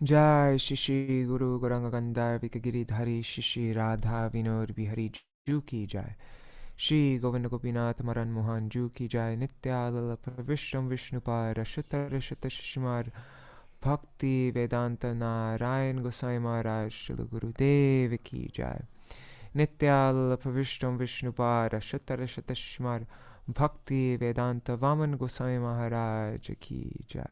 जय श्री श्री गुरु गौरांग गंधर्व गिरिधारी श्री श्री राधा विनोद बिहारी जू की जय। श्री गोविंद गोपीनाथ मरन मोहन जू की जय। नित्यालप विष्णु विष्णुपार रशत रशत शिशुमार भक्ति वेदांत नारायण गोसाई महाराज श्री गुरुदेव की जय। नित्यालप विष्णु विष्णुपार रशत रशत शिशुमार भक्ति वेदांत वामन गोसाई महाराज की जय।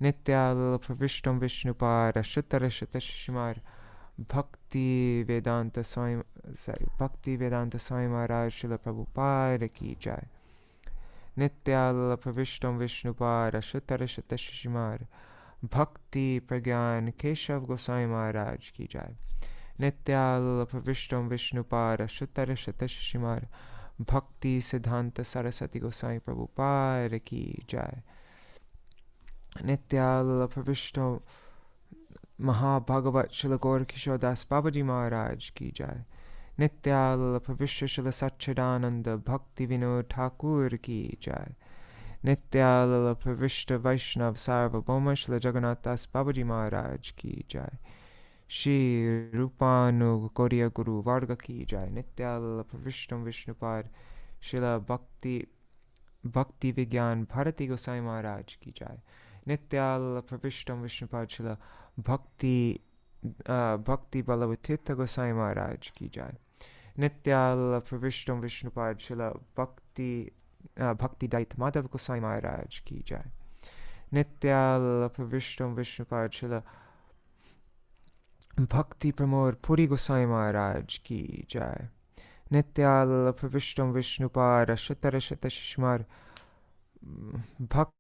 नित्यालप विष्णु विष्णुपार रशत रशत शिशुमार भक्ति वेदांत स्वामी महाराज श्रील प्रभुपाद की जय। नित्यालप विष्णु विष्णुपाद अशुत रशत शिशुमार भक्ति प्रज्ञान केशव गोसाई महाराज की जय। नित्यालप विष्णु विष्णुपाद अशुत रशत शिशुमार भक्ति सिद्धांत सरस्वती गोसाई प्रभुपाद की जय। नित्यालप विष्णु महाभागवत श्री गौर किशोर दास बाबाजी महाराज की जय। नित्यालप विश्व श्री सच्चिदानंद भक्ति विनोद ठाकुर की जय। नित्यालप विष्णु वैष्णव सार्वभौम श्री जगन्नाथ दास बाबाजी महाराज की जय। श्री रूपानुग गौड़ीय गुरु वर्ग की जय। नित्यालप विष्णु विष्णुपाद श्रील भक्ति विज्ञान भारती गोसाई महाराज की जय। नित्यालप विष्णु विष्णुपाद श्रील भक्ति बल्लभ तीर्थ गोसाई महाराज की जय। नित्यालप विष्णु विष्णुपाद श्रील भक्ति दैत माधव गोसाई महाराज की जय। नित्यालप विष्णु विष्णुपाद श्रील भक्ति प्रमोद पुरी गोसाई महाराज की जय। नित्यालप विष्णु विष्णुपाद अशुत रशत शिशुमार भक्ति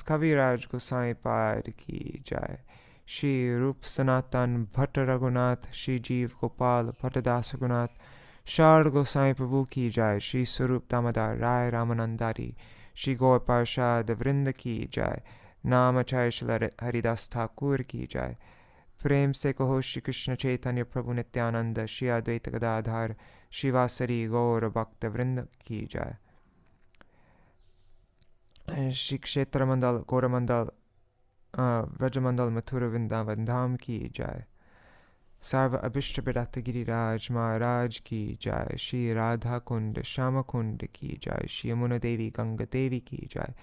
कविराज गोसाई पाद की जय। श्री रूप सनातन भट्ट रघुनाथ श्री जीव गोपाल भट्टदास रघुनाथ शारद गोसाई प्रभु की जय। श्री स्वरूप दामोदर राय रामानंदारी श्री गौर पार्षद वृंद की जय। नाम चाय श्री हरिदास ठाकुर की जय। प्रेम से कहो श्री कृष्ण चैतन्य प्रभु नित्यानंद श्री अद्वैत गदाधर शिवासरी गौर भक्त वृंद की जय। श्री क्षेत्र मंडल गौरमंडल व्रजमंडल मथुरा वृंदावन धाम की जय। सर्व अभिष्ट विरत गिरिराज महाराज की जय। श्री राधा कुंड श्याम कुंड की जय। श्री यमुना देवी गंगा देवी की जय।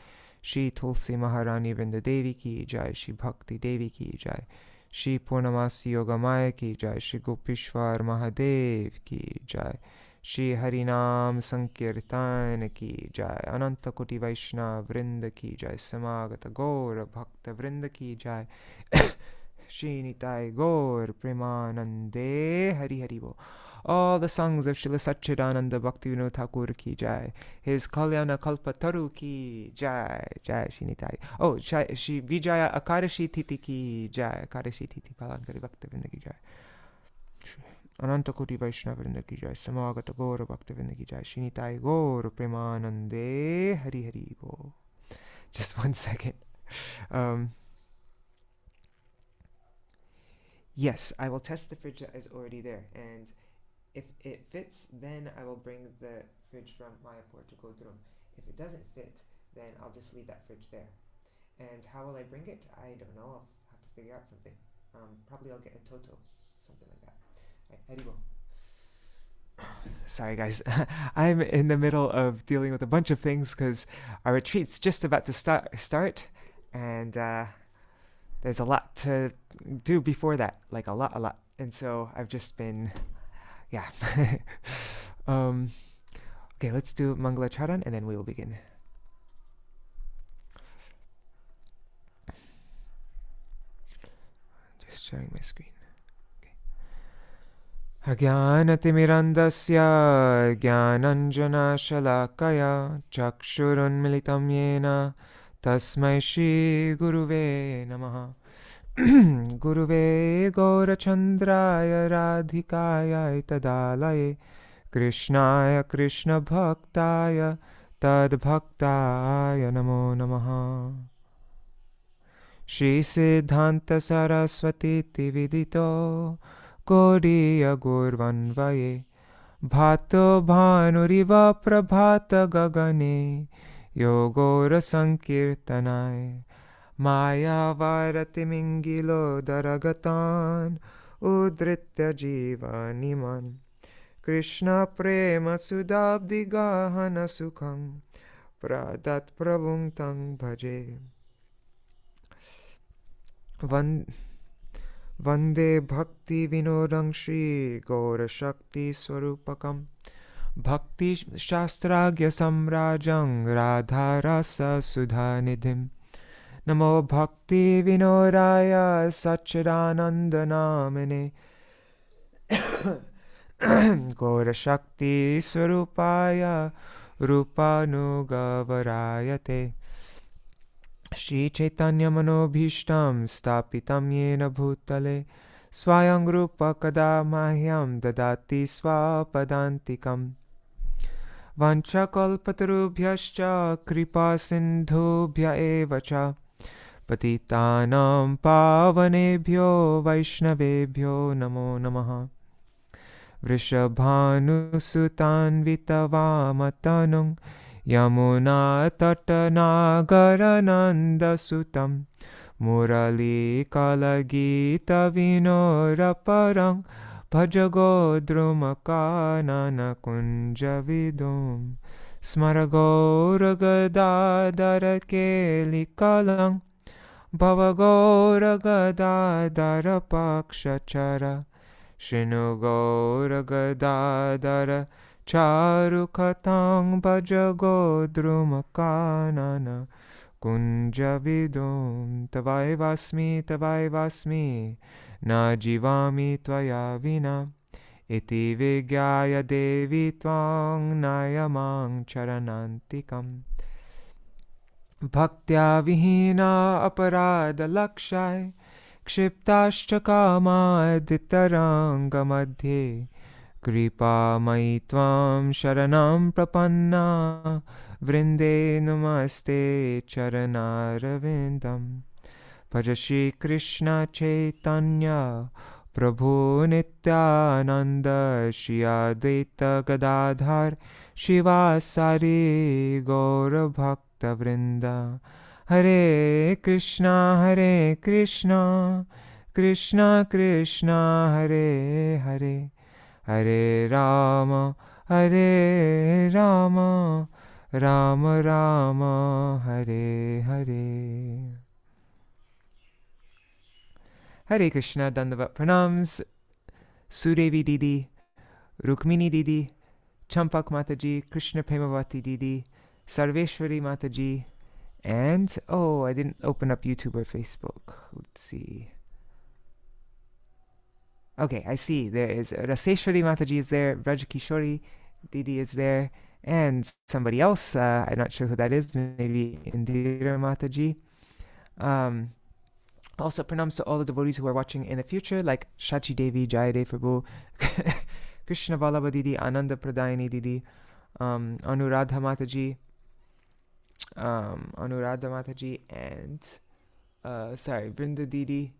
श्री तुलसी महारानी वृंद देवी की जय। श्री भक्ति देवी की जय। श्री पूर्णमासी योगमाया की जय। श्री गोपीश्वर महादेव की जय। श्री हरिनाम संकीर्तन की जय। अनंत कोटि वैष्णव वृंद की जय। समागत गौर भक्त वृंद की जय। श्री निताय गौर प्रेमानंदे हरि हरि वो। All the songs of Srila Satchidananda Bhaktivinoda Thakur ki jai. His Kalyana Kalpataru ki jai. Jai Shri Nitai. Oh, Shri Vijaya Akadashi Titi ki jai. Akadashi Titi Palankari Bhaktivinoda ki jai. Ananta Koti Vaishnavrinda ki jai. Samagata Gaura Bhaktivinoda ki jai. Shri Nitai Gaur Premanande Hari Hari Bo. Just 1 second. Yes, I will test the fridge that is already there, and if it fits, then I will bring the fridge from Mayapur to Kodrum. If it doesn't fit, then I'll just leave that fridge there. And how will I bring it? I don't know. I'll have to figure out something. Probably I'll get a Toto, something like that. Right, Haribo. Sorry, guys. I'm in the middle of dealing with a bunch of things because our retreat's just about to start, and there's a lot to do before that, like a lot. And so I've just been, yeah. Okay, let's do Mangala Charan and then we will begin. Just sharing my screen. अज्ञानतिमिरन्दस्य ज्ञानञ्जनशलाकया चक्षुरुन्मिलितं येन तस्मै श्रीगुरुवे नमः। गुरुवे गौरचन्द्राय राधिकायै तदालये Krishnaya Krishna Bhaktaya Tad Bhaktaya Namo Namaha. Shri Siddhanta Saraswati Tividito Gaudiya Gurvanvaye Bhato Bhanuriva Prabhata Gagane Yogora Sankirtanai Maya Varati Mingilo Daragatan Udritya Jivaniman Krishna Prema Sudabdi Gahana Sukham Pradat Prabhung Tang Bhaje Vande Bhakti Vinodang Shri Gaura Shakti Swarupakam Bhakti Shastragya Samrajang Radha Rasa Sudha Nidhim Namo Bhakti Vinodaya Satchidananda Namine Gaura Shakti Swarupaya Rupanugavarayate Shri Chaitanya Manobhishtam Stapitam Yena Bhutale Swayang Rupa Kada Mahyam Dadati Swapadantikam Vanchakalpatarubhyascha Kripa Sindhubhya Evacha Patitanam Pavanebhyo Vaishnavebhyo Namo Namaha Vrishabhanusutan Vitavamatanung Yamuna Tatanagarananda Sutam Murali Kalagita Vinoraparang Bhajagodrumakanana Kunjavidum Smaragoragadaddara Kelikalang Bhavagoragadaddara Pakshachara Shinugoragadaddara Charukatang Bhajagodrumakanana Kunjavidum Tavaivasmi Na jivami tvaya vina Iti vigyaya devi tvang nayamang charanantikam Bhaktya vihina aparada lakshai Kshiptascha kama ditaranga madhye Kripa mai tvam sharanam prapanna Vrinde namaste charanaravindam Bhaja Shri Krishna Chaitanya Prabhu Nityananda Shri Advaita Gadadhar Shivasari Gaura Bhakta Vrinda Hare Krishna Krishna Krishna Hare Hare Hare Rama Rama Rama Hare Hare. Hare Krishna, Dandavat Pranams, Sudevi Didi, Rukmini Didi, Champak Mataji, Krishna Premavati Didi, Sarveshwari Mataji, and, oh, I didn't open up YouTube or Facebook. Let's see. Okay, I see. There is Raseshwari Mataji is there, Vrajakishori Didi is there, and somebody else. I'm not sure who that is. Maybe Indira Mataji. Also, pranams to all the devotees who are watching in the future, like Shachi Devi, Jayadev Prabhu, Krishna Vallabha Didi, Ananda Pradayani Didi, Anuradha Mataji, and Brinda Didi,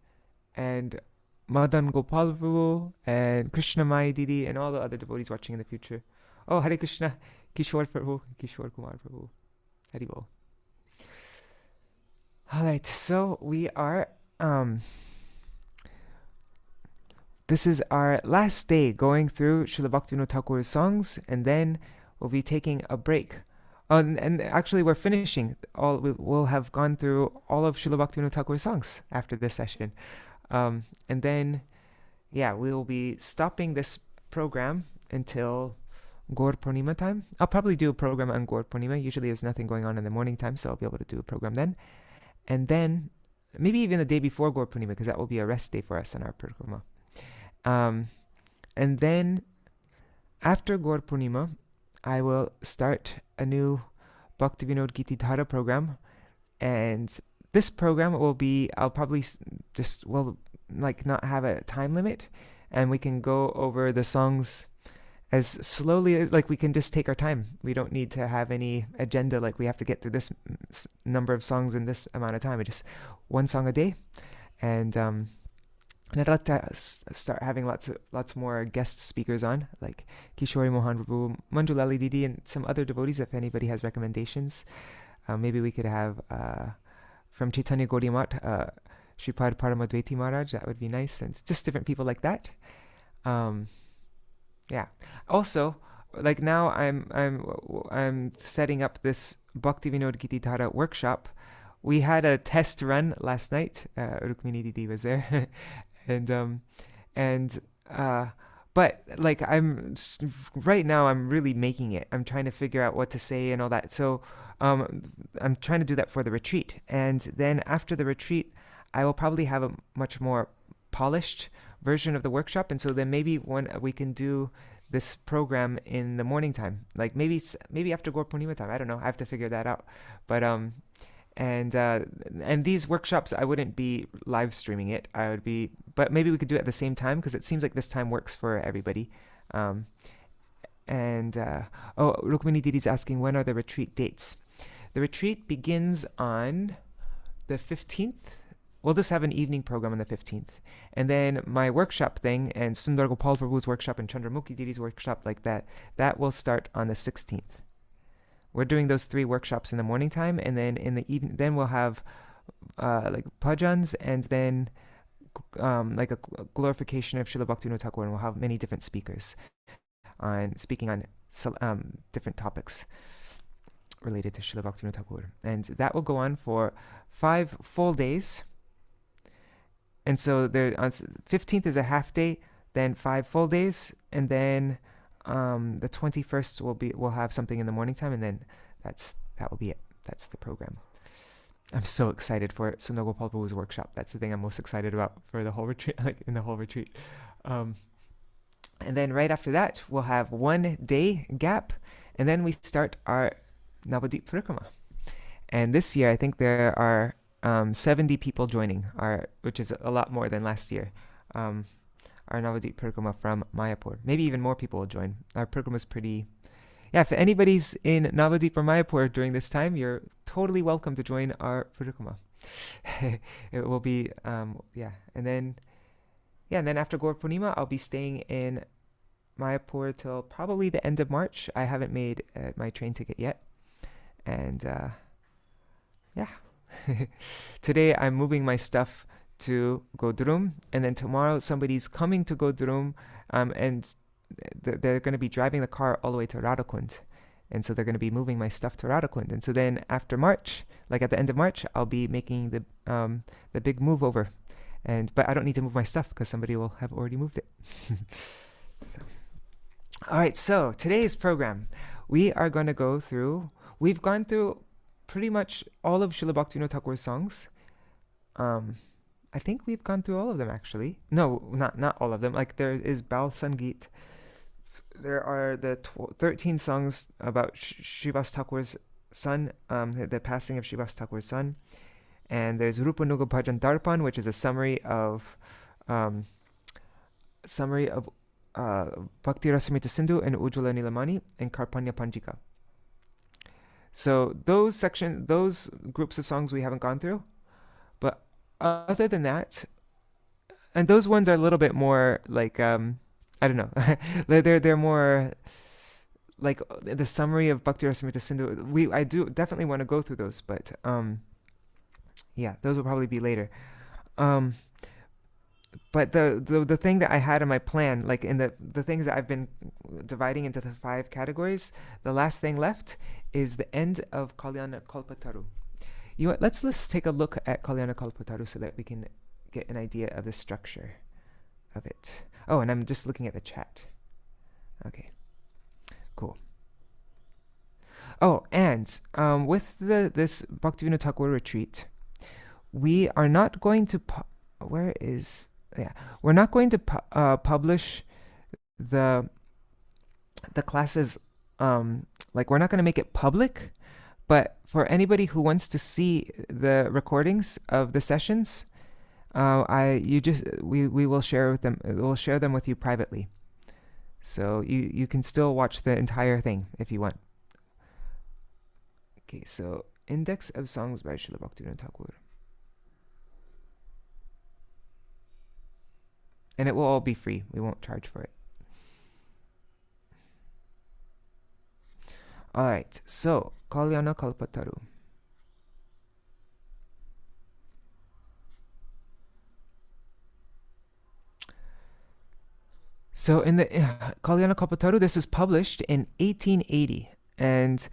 and Madan Gopal Prabhu, and Krishna Mai Didi, and all the other devotees watching in the future. Oh, Hare Krishna, Kishore Prabhu, Kishore Kumar Prabhu, Haribol. Alright, so we are this is our last day going through Srila Bhaktivinoda Thakur's songs, and then we'll be taking a break. And actually, we're finishing we'll have gone through all of Srila Bhaktivinoda Thakur's songs after this session, and then we will be stopping this program until Gaur Purnima time. I'll probably do a program on Gaur Purnima. Usually, there's nothing going on in the morning time, so I'll be able to do a program then. And then maybe even the day before Gaur Purnima, because that will be a rest day for us on our parikrama. And then after Gaur Purnima, I will start a new Bhaktivinoda Giti Dhara program. And this program will be, I'll probably not have a time limit, and we can go over the songs as slowly, like we can just take our time. We don't need to have any agenda, like we have to get through this number of songs in this amount of time. It's just one song a day. And I'd like to start having lots more guest speakers on, like Kishori Mohan Prabhu, Manju Lali Didi, and some other devotees. If anybody has recommendations, maybe we could have from Chaitanya Gaudiya Math, Shripad Paramadvaiti Maharaj. That would be nice, and just different people like that. Yeah. Also, like now I'm setting up this Bhakti Vinod Giti Dhara workshop. We had a test run last night. Rukmini Didi was there, and but like right now I'm really making it. I'm trying to figure out what to say and all that. So I'm trying to do that for the retreat, and then after the retreat, I will probably have a much more polished version of the workshop, and so then maybe when we can do this program in the morning time, like maybe after Gaur Purnima time. I don't know. I have to figure that out. But and these workshops, I wouldn't be live streaming it. But maybe we could do it at the same time, because it seems like this time works for everybody. Rukmini Didi is asking, when are the retreat dates? The retreat begins on the 15th. We'll just have an evening program on the 15th. And then my workshop thing, and Sundar Gopal Prabhu's workshop and Chandramukhi Didi's workshop, like that will start on the 16th. We're doing those 3 workshops in the morning time, and then in the evening, then we'll have like bhajans, and then like a glorification of Srila Bhaktivinoda Thakur, and we'll have many different speakers speaking on different topics related to Srila Bhaktivinoda Thakur. And that will go on for 5 full days. And so on 15th is a half day, then 5 full days, and then the 21st we'll have something in the morning time, and then that will be it. That's the program. I'm so excited for it. Sundar Gopal Prabhu's workshop. That's the thing I'm most excited about for the whole retreat, like in the whole retreat. And then right after that, we'll have 1 day gap, and then we start our Navadvip Parikrama. And this year, I think there are 70 people joining, which is a lot more than last year. Our Navadvip Parikrama from Mayapur. Maybe even more people will join. Our Parikrama is pretty... Yeah, if anybody's in Navadvip or Mayapur during this time, you're totally welcome to join our Parikrama. It will be, And then after Gaur Purnima, I'll be staying in Mayapur till probably the end of March. I haven't made my train ticket yet. And today I'm moving my stuff to Godrum, and then tomorrow somebody's coming to Godrum, and they're going to be driving the car all the way to Radhakund, and so they're going to be moving my stuff to Radhakund. And so then after March, like at the end of March, I'll be making the big move over, but I don't need to move my stuff because somebody will have already moved it. All right, so today's program, we are going to go through. We've gone through pretty much all of Srila Bhaktivinoda Thakur's songs. I think we've gone through all of them, actually. No, not all of them. Like there is Bal Sangeet. There are the 13 songs about Srivas Thakur's son, the passing of Srivas Thakur's son. And there's Rupa Nuga Bhajan Darpan, which is a summary of Bhakti Rasamrita Sindhu and Ujjvala Nilamani and Karpanya Panjika. So those groups of songs we haven't gone through. But other than that, and those ones are a little bit more like, I don't know, they're more like the summary of Bhakti Rasamrita Sindhu. I do definitely want to go through those, but those will probably be later. But the thing that I had in my plan, like in the things that I've been dividing into the 5 categories, the last thing left is the end of Kalyana Kalpataru. You know what, let's take a look at Kalyana Kalpataru so that we can get an idea of the structure of it. Oh, and I'm just looking at the chat. Okay, cool. Oh, and with this Bhaktivinoda Thakur retreat, we are not going to we're not going to publish the classes, like we're not going to make it public, but for anybody who wants to see the recordings of the sessions, we will share with them. We'll share them with you privately. So you can still watch the entire thing if you want. Okay, so Index of Songs by Srila Bhaktivinoda Thakur. And it will all be free. We won't charge for it. Alright, so Kalyana Kalpataru. So in the Kalyana Kalpataru, this is published in 1880. And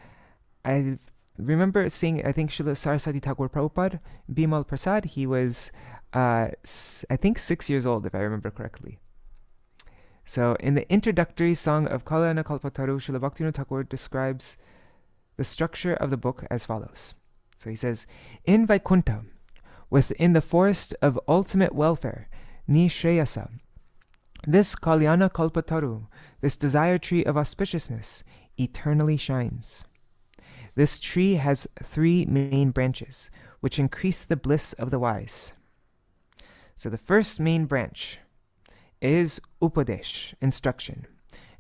I remember seeing, I think Srila Saraswati Thakur Prabhupada, Bimal Prasad, he was, I think 6 years old, if I remember correctly. So in the introductory song of Kalyana Kalpataru, Srila Bhaktivinoda Thakur describes the structure of the book as follows. So he says, in Vaikuntha, within the forest of ultimate welfare, Nishreyasa, this Kalyana Kalpataru, this desire tree of auspiciousness, eternally shines. This tree has 3 main branches, which increase the bliss of the wise. So the first main branch is Upadesh, instruction.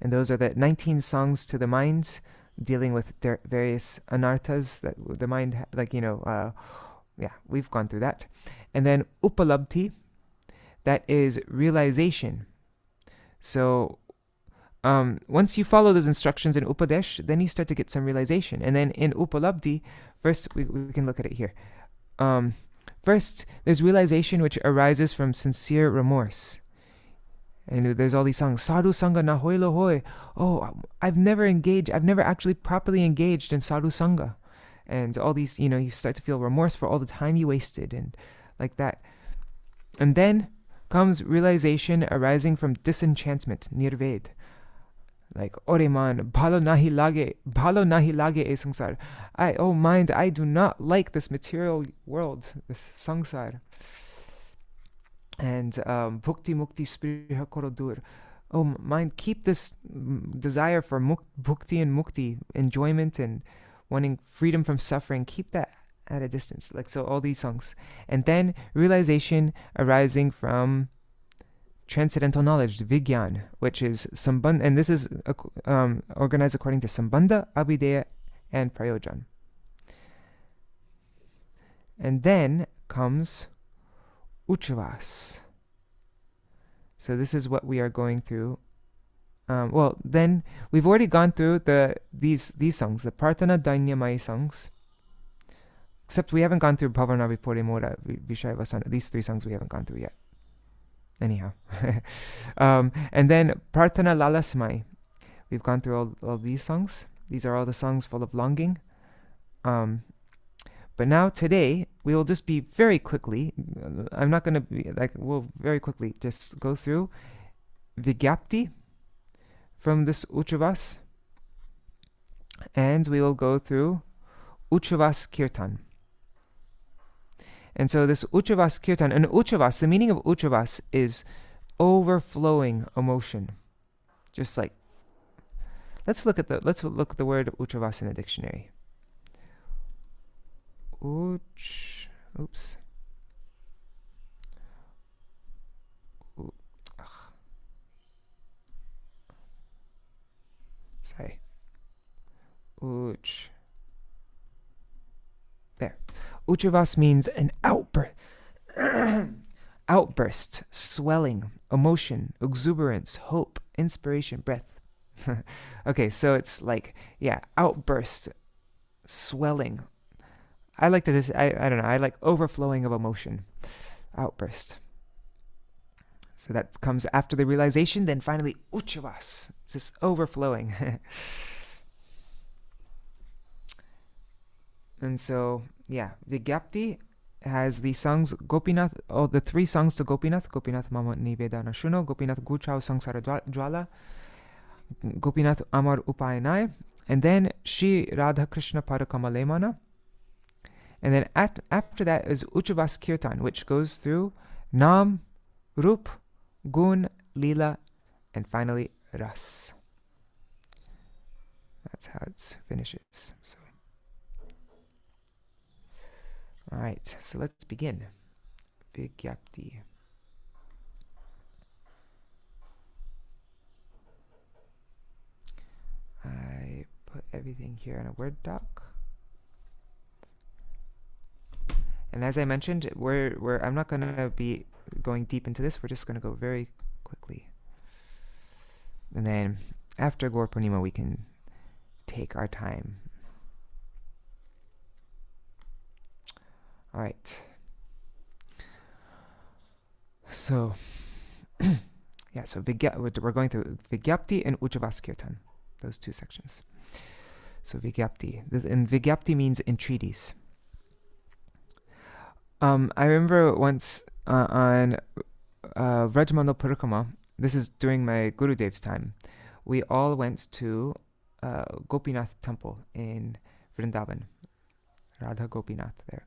And those are the 19 songs to the mind, dealing with various anarthas that the mind, we've gone through that. And then Upalabdhi, that is realization. So once you follow those instructions in Upadesh, then you start to get some realization. And then in Upalabdhi, first we can look at it here. First, there's realization which arises from sincere remorse. And there's all these songs, Sadhu Sangha na hoi lo hoi. Oh, I've never actually properly engaged in Sadhu Sangha. And all these, you start to feel remorse for all the time you wasted and like that. And then comes realization arising from disenchantment, nirved. Like, Ore man, bhalo nahi lage e sangsar. Oh mind, I do not like this material world, this sangsar. And bhukti mukti spriha koro dur. Oh mind, keep this desire for bhukti and mukti, enjoyment and wanting freedom from suffering, keep that at a distance. Like, so all these songs. And then realization arising from transcendental knowledge, Vigyan, which is Sambandha, and this is organized according to Sambandha, Abhideya, and Prayojan. And then comes Uccvāsa. So this is what we are going through. Then we've already gone through these songs, the Prarthana Dainyamai songs. Except we haven't gone through Bhavana Vipure Mora Vishaya Vasana. These 3 songs we haven't gone through yet. Anyhow. And then Prarthana Lalasmai. We've gone through all these songs. These are all the songs full of longing. But now today, we will just be very quickly, I'm not going to be, we'll very quickly just go through Vigyapti from this Uccvāsa. And we will go through Uccvāsa-kīrtana. And so this Uccvāsa-kīrtana, and Uccvāsa, the meaning of Uccvāsa is overflowing emotion. Just like, let's look at the word Uccvāsa in the dictionary. There. Uccvāsa means an outburst, swelling, emotion, exuberance, hope, inspiration, breath. Okay, so it's like, outburst, swelling. I like this. I don't know. I like overflowing of emotion, outburst. So that comes after the realization. Then finally, Uccvāsa. It's just overflowing. And so, Vigyapti has the songs Gopinath, the 3 songs to Gopinath. Gopinath Mama Nivedana Shuno, Gopinath Guchao Sangsara Jwala, Gopinath Amar Upayanai, and then Shri Radha Krishna Parakamalemana. And then after that is Uccvāsa-kīrtana, which goes through Nam, Rup, Gun, Lila, and finally Ras. That's how it finishes. So, all right, so let's begin. Vigyapti. put everything here in a Word doc. And as I mentioned, I'm not going to be going deep into this. We're just going to go very quickly. And then after Gaur Purnima, we can take our time. All right. So, so we're going through Vigyapti and Uccvāsa-kīrtana, those two sections. So Vigyapti. And Vigyapti means entreaties. I remember once on Vrajamandal Parikrama, this is during my Gurudev's time, we all went to Gopinath temple in Vrindavan, Radha Gopinath there.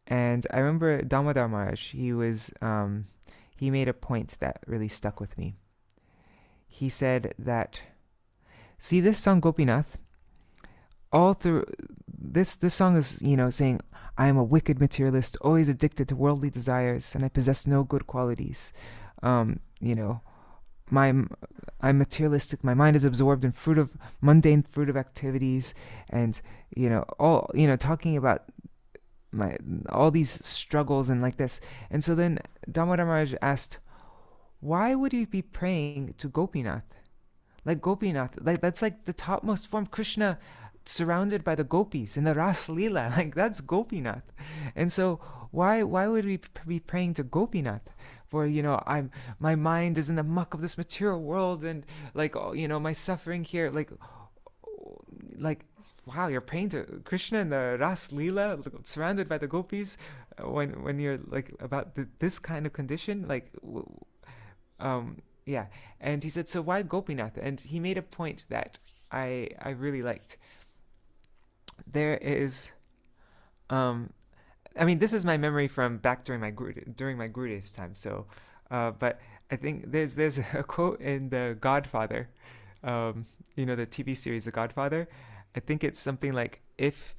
And I remember Damodar Maharaj, he made a point that really stuck with me. He said that, see this song Gopinath, all through this song is, saying, I am a wicked materialist, always addicted to worldly desires, and I possess no good qualities. I'm materialistic. My mind is absorbed in mundane fruit of activities, and talking about all these struggles and like this. And so then Damodar Maharaj asked, why would you be praying to Gopinath? Like Gopinath, like that's like the topmost form, Krishna surrounded by the gopis in the Ras Leela, like that's Gopinath. And so why would we be praying to Gopinath for, my mind is in the muck of this material world, and like, my suffering here, like wow, you're praying to Krishna in the Ras Leela, surrounded by the gopis, when you're like about this kind of condition, like, yeah. And he said, so why Gopinath? And he made a point that I really liked. There is, this is my memory from back during my Gurudev's time. So, but I think there's a quote in The Godfather, the TV series The Godfather. I think it's something like, if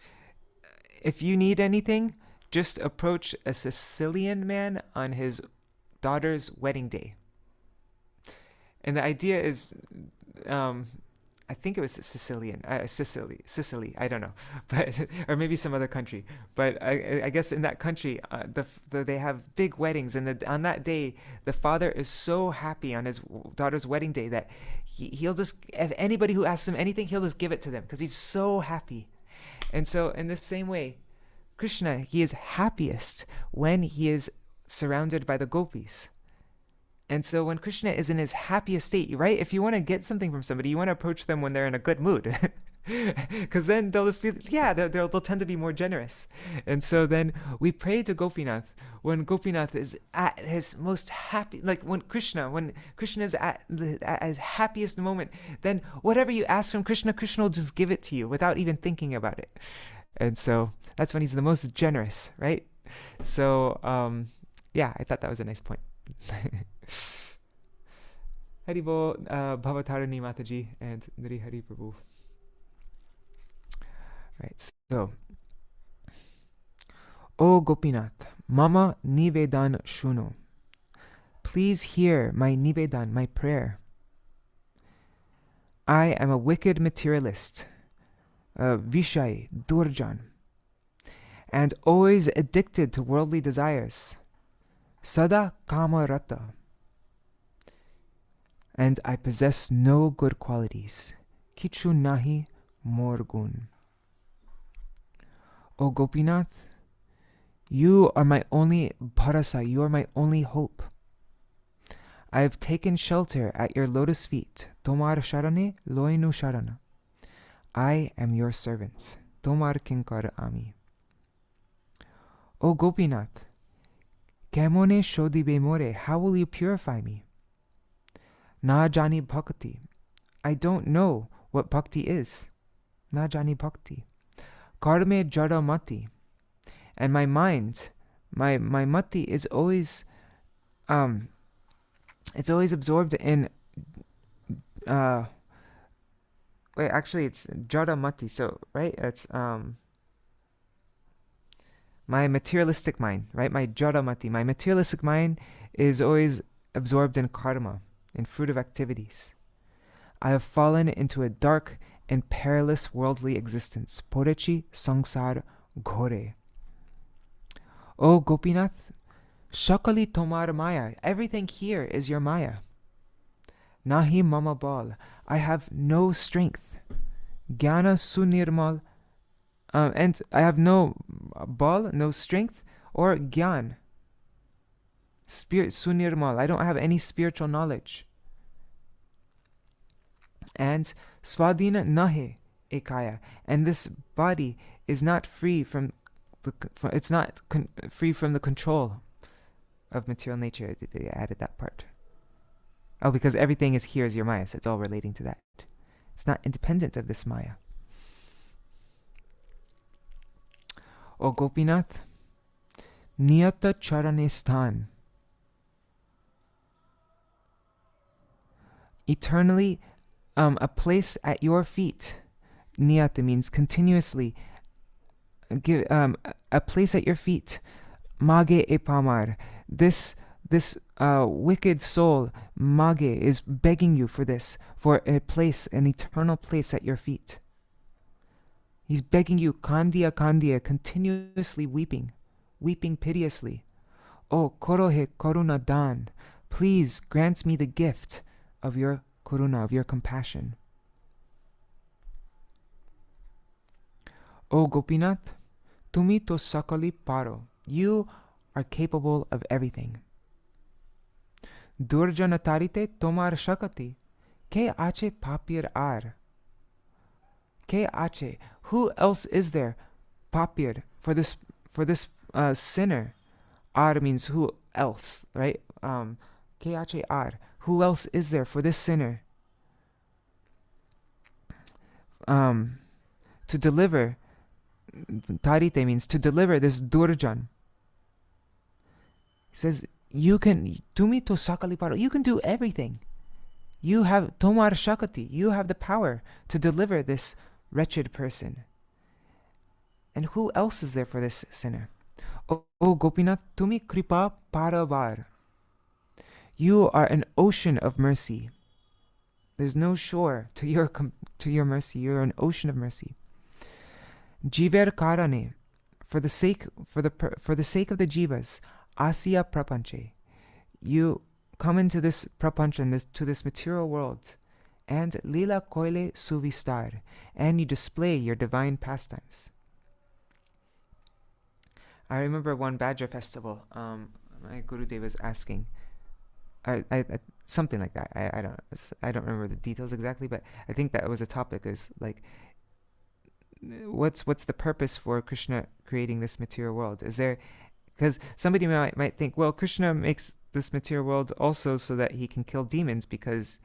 you need anything, just approach a Sicilian man on his daughter's wedding day. And the idea is, I think it was Sicily, I don't know, but or maybe some other country. But I guess in that country, they have big weddings, and on that day, the father is so happy on his daughter's wedding day that he'll just, if anybody who asks him anything, he'll just give it to them because he's so happy. And so in the same way, Krishna, he is happiest when he is surrounded by the gopis. And so when Krishna is in his happiest state, right? If you want to get something from somebody, you want to approach them when they're in a good mood. Because then they'll just be, they'll tend to be more generous. And so then we pray to Gopinath when Gopinath is at his most happy, like when Krishna is at his happiest moment, then whatever you ask from Krishna, Krishna will just give it to you without even thinking about it. And so that's when he's the most generous, right? So, I thought that was a nice point. Haribo, Bhavatarani Mataji and Nri Hari Prabhu. Right, so O Gopinath, Mama Nivedan Shuno. Please hear my Nivedan, my prayer. I am a wicked materialist, Vishai, Durjan, and always addicted to worldly desires. Sada Kama Rata. And I possess no good qualities. Kichu Nahi Morgun. O Gopinath, you are my only bharasa, you are my only hope. I have taken shelter at your lotus feet. Tomar Sharane Loinu Sharana. I am your servant. Tomar Kinkar Ami. O Gopinath, Kemone Shodhibe More, how will you purify me? Na Jani Bhakti. I don't know what bhakti is. Na Jani Bhakti. Karme Jada Mati. And my mind, my mati is always it's always absorbed in it's Jada Mati, so right? It's my materialistic mind, right? My Jadamati, my materialistic mind is always absorbed in karma, in fruit of activities. I have fallen into a dark in perilous worldly existence. Porechi sangsar ghore. O Gopinath, Shakali tomar maya. Everything here is your maya. Nahi mama bal. I have no strength. Jnana sunirmal. And I have no bal, no strength, or gyan. Spirit sunirmal. I don't have any spiritual knowledge. And svadina nahe ekaya. And this body is not free from free from the control of material nature. They added that part. Oh, because everything is here is your maya, so it's all relating to that. It's not independent of this maya. O Gopinath, niyata charane sthan. Eternally, a place at your feet. Niyata means continuously. A place at your feet. Mage e pamar. This wicked soul, Mage, is begging you for this, for a place, an eternal place at your feet. He's begging you, Kandiya Kandiya, continuously weeping piteously. O Korohe Karuna Dan, please grant me the gift of your Karuna, of your compassion. O Gopinath, Tumi to Sakali Paro, you are capable of everything. Durjana Tarite Tomar Shakati, Ke Ache Papir Ar. Ke Ache, who else is there? Papir, for this sinner. Ar means who else, right? Ke Ache Ar, who else is there for this sinner? To deliver. Tarite means to deliver this Durjan. He says, you can, Tumi to Sakali Paro, you can do everything. You have Tomar Shakati, you have the power to deliver this wretched person. And who else is there for this sinner? O Gopinath, Tumi Kripa Paravar. You are an ocean of mercy. There's no shore to your mercy. You're an ocean of mercy. Jiver Karane, for the sake of the jivas, Asya Prapanche, you come into this prapancha, to this material world, and Lila Koile Suvistar, and you display your divine pastimes. I remember one Bajra festival, my Gurudev was asking, something like that. I don't remember the details exactly, but I think that was a topic. Is like, what's the purpose for Krishna creating this material world? Is there, because somebody might think, well, Krishna makes this material world also so that he can kill demons, because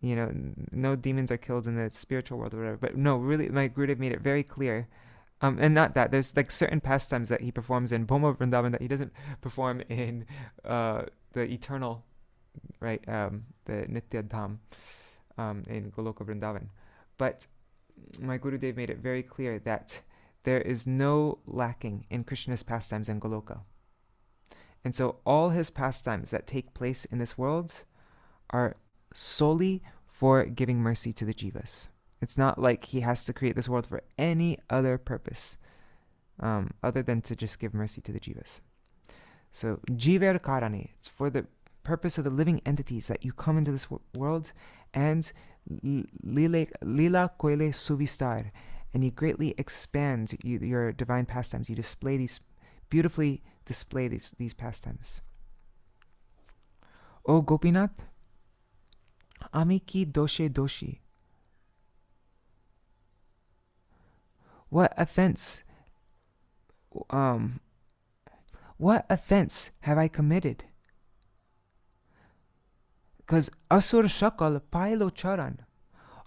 no demons are killed in the spiritual world or whatever. But no, really, my Gurudev made it very clear. And not that there's like certain pastimes that he performs in Bhoma Vrindavan that he doesn't perform in the eternal, right? The Nitya Dham in Goloka Vrindavan. But my Gurudev made it very clear that there is no lacking in Krishna's pastimes in Goloka. And so all his pastimes that take place in this world are solely for giving mercy to the jivas. It's not like he has to create this world for any other purpose other than to just give mercy to the jivas. So, jiver karane, it's for the purpose of the living entities that you come into this world, and lila koile suvistar, and you greatly expand your divine pastimes. You beautifully display these pastimes. O Gopinath, Amiki doshe doshi. What offense have I committed? Because Asur Shakal Pailo Charan,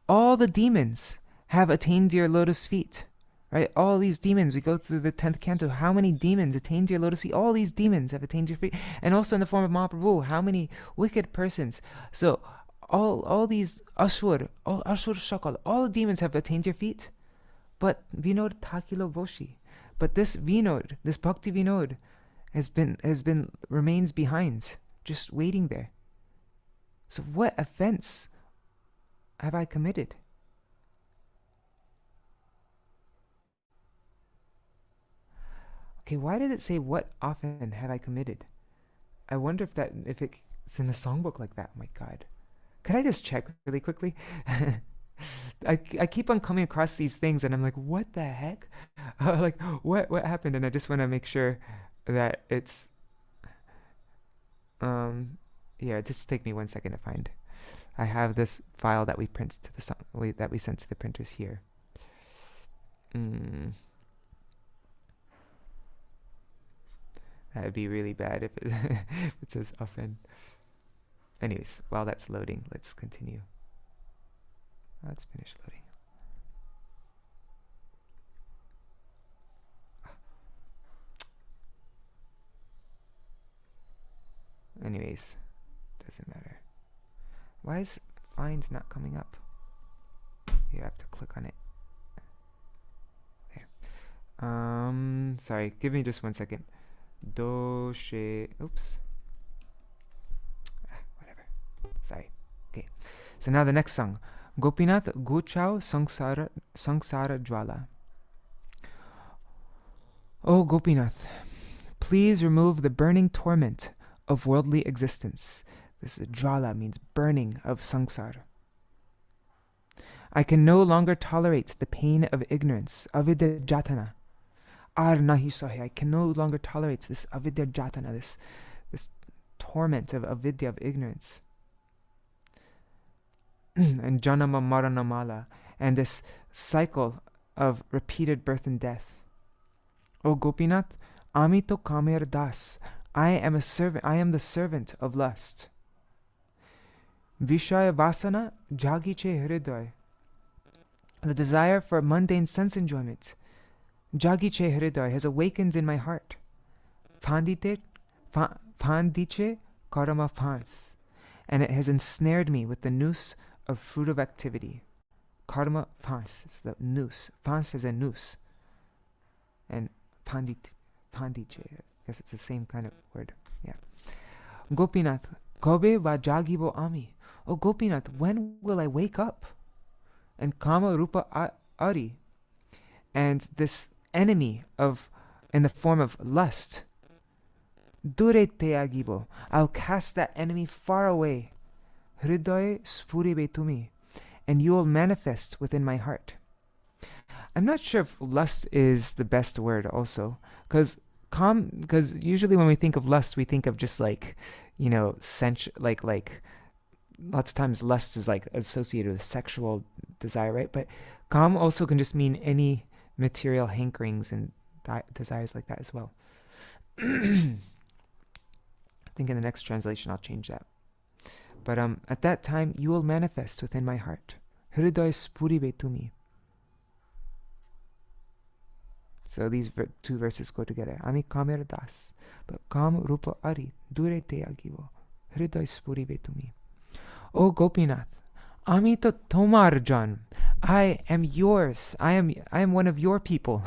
all the demons have attained your lotus feet. Right? All these demons, we go through the 10th canto, how many demons attained your lotus feet? All these demons have attained your feet. And also in the form of Mahaprabhu, how many wicked persons? So all these Asur Shakal, all demons have attained your feet. But Vinod Takilo Voshi. But this Vinod, this Bhakti Vinod, remains behind, just waiting there. So what offense have I committed? Okay, why did it say what often have I committed? I wonder if it's in the songbook like that. Oh my God. Could I just check really quickly? I keep on coming across these things and I'm like, what the heck? Like, what happened? And I just want to make sure that it's yeah, just take me 1 second to find. I have this file that we print to the that we sent to the printers here. That would be really bad if it says often. Anyways, while that's loading, let's continue. Let's finish loading. Anyways, doesn't matter. Why is find not coming up? You have to click on it. There. Sorry, give me just 1 second. Do, she, oops. Whatever. Sorry. Okay. So now the next song. Gopinath Guchao Sangsara Jwala. O Gopinath, please remove the burning torment of worldly existence. This Jwala means burning of sangsara. I can no longer tolerate the pain of ignorance, avidya jatana. Ar nahi sahe. I can no longer tolerate this avidya jatana, this torment of avidya, of ignorance. And janama marana mala, and this cycle of repeated birth and death. O Gopinath, amito kamer das. I am the servant of lust. Vishaya vasana jagiche hridoy. The desire for mundane sense enjoyment, jagiche hridoy, has awakened in my heart. Pandiche karma phans, and it has ensnared me with the noose of fruitive activity. Karma phans is the noose. Phans is a noose. And pandiche, I guess it's the same kind of word. Yeah. Gopinath, kobe va jagibo ami. Oh Gopinath, when will I wake up? And kama rupa ari, and this enemy in the form of lust, dure te agibo, I'll cast that enemy far away. Hridoy spuribe tumi, and you will manifest within my heart. I'm not sure if lust is the best word also, because usually when we think of lust, we think of just like, like lots of times lust is like associated with sexual desire, right? But kam also can just mean any material hankerings and desires like that as well. I think in the next translation I'll change that. But at that time you will manifest within my heart. Hridoy spuribe tumi. So these two verses go together. Ami kamer das, but kam rupa ari dure te agivo. Hridoy spuribe tumi. O Gopinath, ami to tomar jan. I am yours. I am one of your people.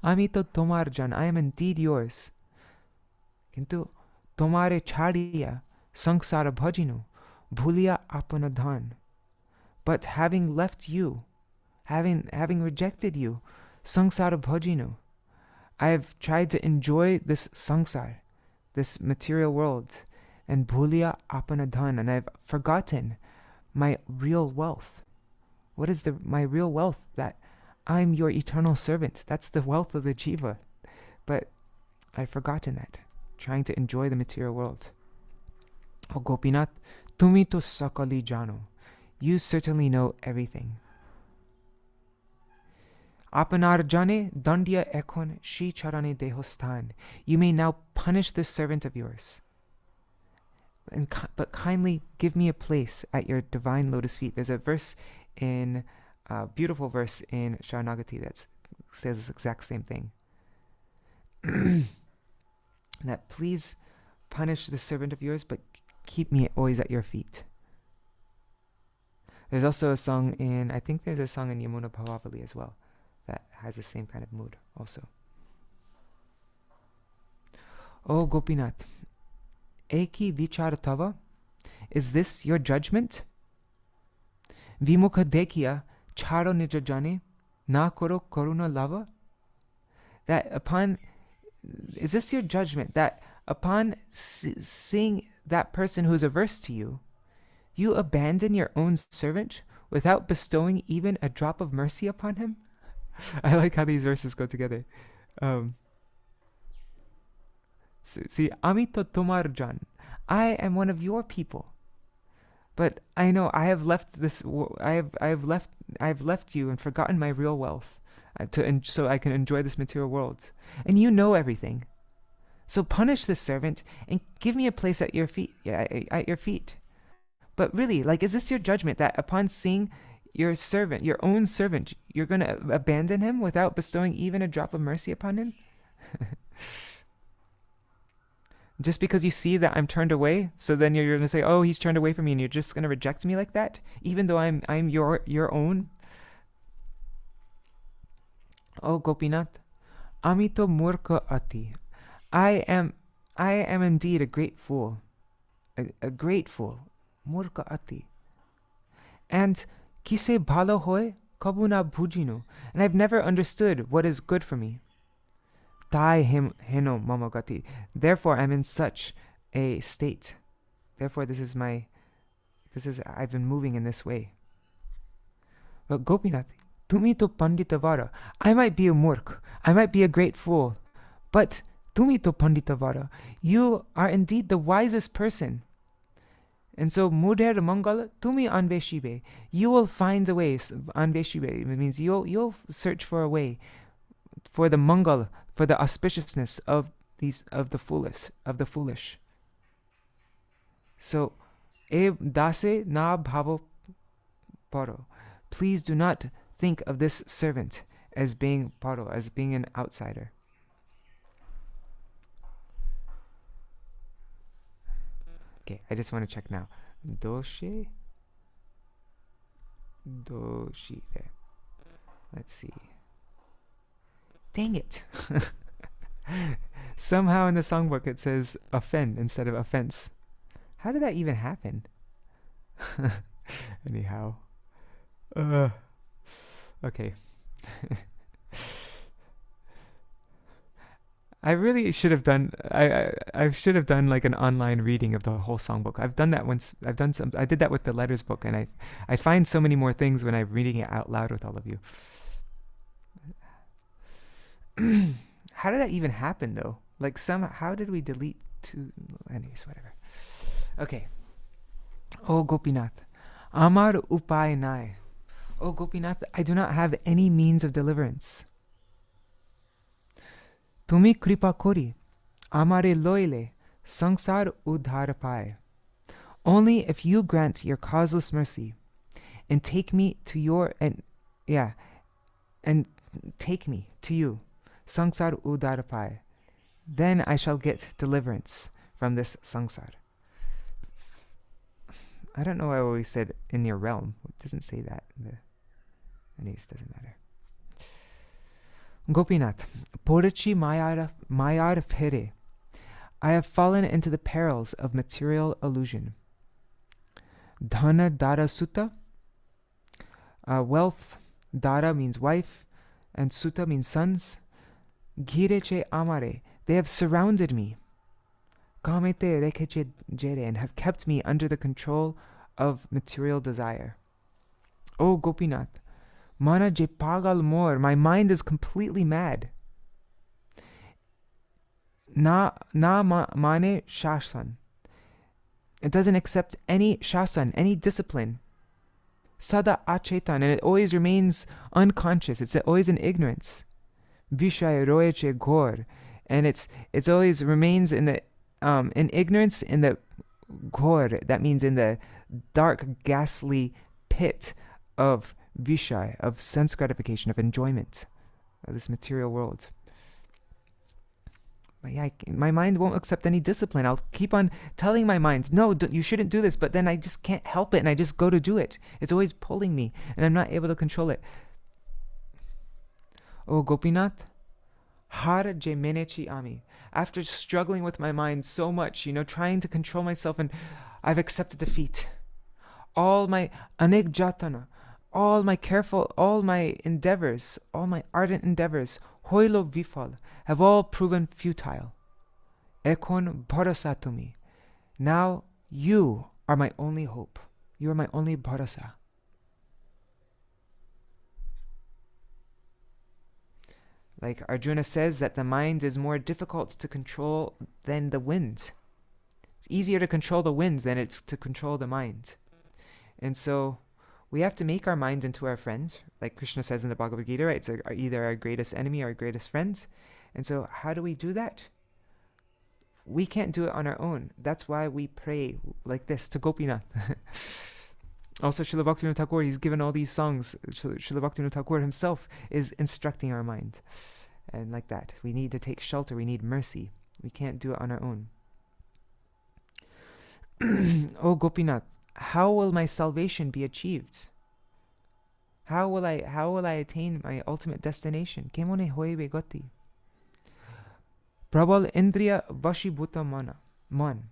Ami to tomar jan. I am indeed yours. Kintu tomare chadiya sangsara bhajinu bhuliya apana dhan. But having left you, having rejected you, sangsara bhajinu, I have tried to enjoy this sangsar, this material world, and bhuliya apana dhan, and I've forgotten my real wealth. What is my real wealth? That I'm your eternal servant. That's the wealth of the jiva. But I've forgotten that, trying to enjoy the material world. O Gopinath, tumi to sakali jano. You certainly know everything. Apanar jane dandiya ekhon shi charane dehostan. You may now punish this servant of yours. But kindly give me a place at your divine lotus feet. There's a beautiful verse in Sharanagati that says this exact same thing. That please punish the servant of yours, but keep me always at your feet. There's also a song I think there's a song in Yamuna Bhavavali as well that has the same kind of mood also. O Gopinath, Eki vichar tava, is this your judgment? Vimukha dekhiya charo nija jane, na koro karuna lava. That upon is this your judgment that upon seeing that person who is averse to you, you abandon your own servant without bestowing even a drop of mercy upon him? I like how these verses go together. See, Amito Tomarjan, I am one of your people, but I know I have left this. I have left you and forgotten my real wealth, so I can enjoy this material world. And you know everything. So punish this servant and give me a place at your feet. At your feet. But really, like, is this your judgment that upon seeing your servant, your own servant, you're going to abandon him without bestowing even a drop of mercy upon him? Just because you see that I'm turned away, so then you're going to say, oh, he's turned away from me, and you're just going to reject me like that, even though I'm your own? Oh, Gopinath, Amito Murka Ati. I am indeed a great fool. A great fool. Murka Ati. And Kise bhalo hoy kabu na bhujinu. And I've never understood what is good for me. Tai heno mamagati. Therefore, I'm in such a state. Therefore, I've been moving in this way. But Gopinath, tumi to panditavara. I might be a murk. I might be a great fool. But tumi to panditavara. You are indeed the wisest person. And so, muder mangala tumi anveshibe. You will find a way. Anveshibe. It means you'll search for a way for the mangal, for the auspiciousness of the foolish. So, e dase na bhavo paro. Please do not think of this servant as being paro, as being an outsider. Okay, I just want to check now. Doshi there. Let's see. Dang it. Somehow in the songbook it says offend instead of offense. How did that even happen? Anyhow. Okay. I really should have done. I should have done like an online reading of the whole songbook. I've done that once. I did that with the letters book, and I find so many more things when I'm reading it out loud with all of you. How did that even happen, though? Like how did we delete two? Anyways, whatever. Okay. Oh Gopinath, Amar upay nai. Oh Gopinath, I do not have any means of deliverance. Tumi kripa kori, amare loile, sangsar udhar paye. Only if you grant your causeless mercy, and take me to you, sangsar udhar paye, then I shall get deliverance from this sangsar. I don't know why I always said in your realm. It doesn't say that. Anyways, doesn't matter. Gopinath, Porichi mayar pere. I have fallen into the perils of material illusion. Dhana dara sutta. Wealth, dara means wife, and sutta means sons. Gireche amare. They have surrounded me. Kamete rekeche jere, and have kept me under the control of material desire. O Gopinath, Mana je pagal mor, my mind is completely mad. Na mane shasan. It doesn't accept any shasan, any discipline. Sada achetan, and it always remains unconscious. It's always in ignorance. Vishay roeche gor, and it's always remains in the in ignorance in the gor. That means in the dark, ghastly pit of Vishay, of sense gratification, of enjoyment, of this material world. But yeah, my mind won't accept any discipline. I'll keep on telling my mind, no, you shouldn't do this, but then I just can't help it, and I just go to do it. It's always pulling me, and I'm not able to control it. Oh Gopinath, har je menechi ami. After struggling with my mind so much, trying to control myself, and I've accepted defeat. All my anek jatana, all my endeavors, all my ardent endeavors, hoilo vifal, have all proven futile. Ekon bharasa to me. Now you are my only hope. You are my only bharasa. Like Arjuna says that the mind is more difficult to control than the wind. It's easier to control the wind than it's to control the mind. And so we have to make our mind into our friend, like Krishna says in the Bhagavad Gita, right? It's either our greatest enemy or our greatest friend. And so how do we do that? We can't do it on our own. That's why we pray like this to Gopinath. Also, Srila Bhaktivinoda Thakur, he's given all these songs. Srila Bhaktivinoda Thakur himself is instructing our mind. And like that, we need to take shelter. We need mercy. We can't do it on our own. Oh Gopinath, how will my salvation be achieved? How will I attain my ultimate destination? Kemone hoibe gati. Prabal Indriya Vashibhuta Man.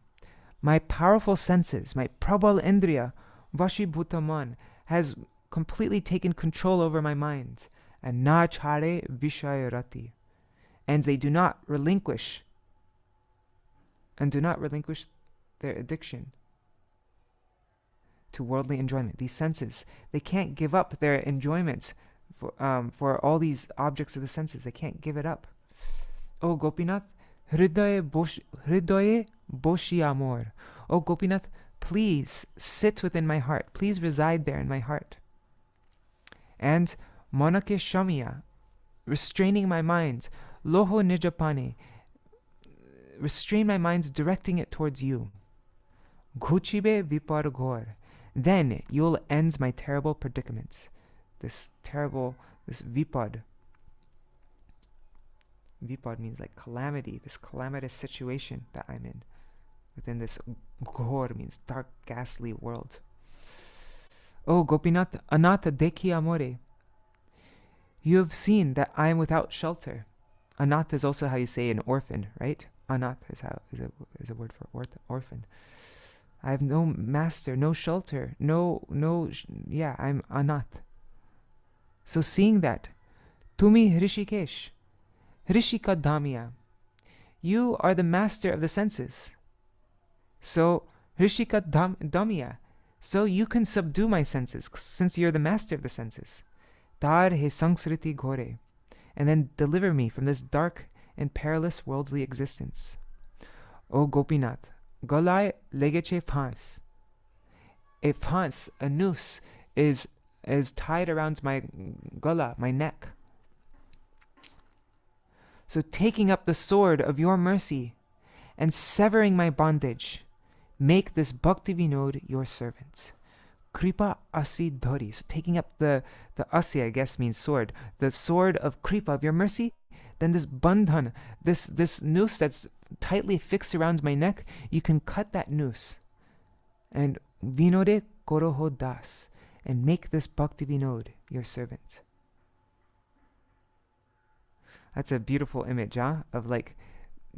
My powerful senses, my Prabal Indriya Vashibhuta Man has completely taken control over my mind. And na chare vishayarati. And they do not relinquish their addiction to worldly enjoyment. These senses, they can't give up their enjoyments for all these objects of the senses. They can't give it up. Oh Gopinath, hridaye boshi amor. Oh Gopinath, please sit within my heart. Please reside there in my heart. And manake shamiya, restraining my mind. Loho nijapane, restrain my mind, directing it towards you. Ghuchibe vipar ghor. Then you'll end my terrible predicament. This vipad. Vipad means like calamity, this calamitous situation that I'm in. Within this ghor means dark, ghastly world. Oh Gopinath, anata dekhi amore. You have seen that I am without shelter. Anath is also how you say an orphan, right? Anath is a word for orphan. I have no master, no shelter, I'm anath. So seeing that, Tumi Hrishikesh, Hrishika Dhamya, you are the master of the senses. So Hrishika Dhamya, so you can subdue my senses, since you're the master of the senses. Tar he sangsriti ghore, and then deliver me from this dark and perilous worldly existence. O Gopinath, Golai legeche phans. A phans, a noose, is tied around my gola, my neck. So taking up the sword of your mercy and severing my bondage, make this Bhakti Vinod your servant. Kripa asi dhari. So taking up the asi, I guess, means sword. The sword of Kripa, of your mercy. Then this bandhan, this noose that's tightly fixed around my neck, you can cut that noose. And Vinode koroho das. And make this Bhakti Vinod your servant. That's a beautiful image, of like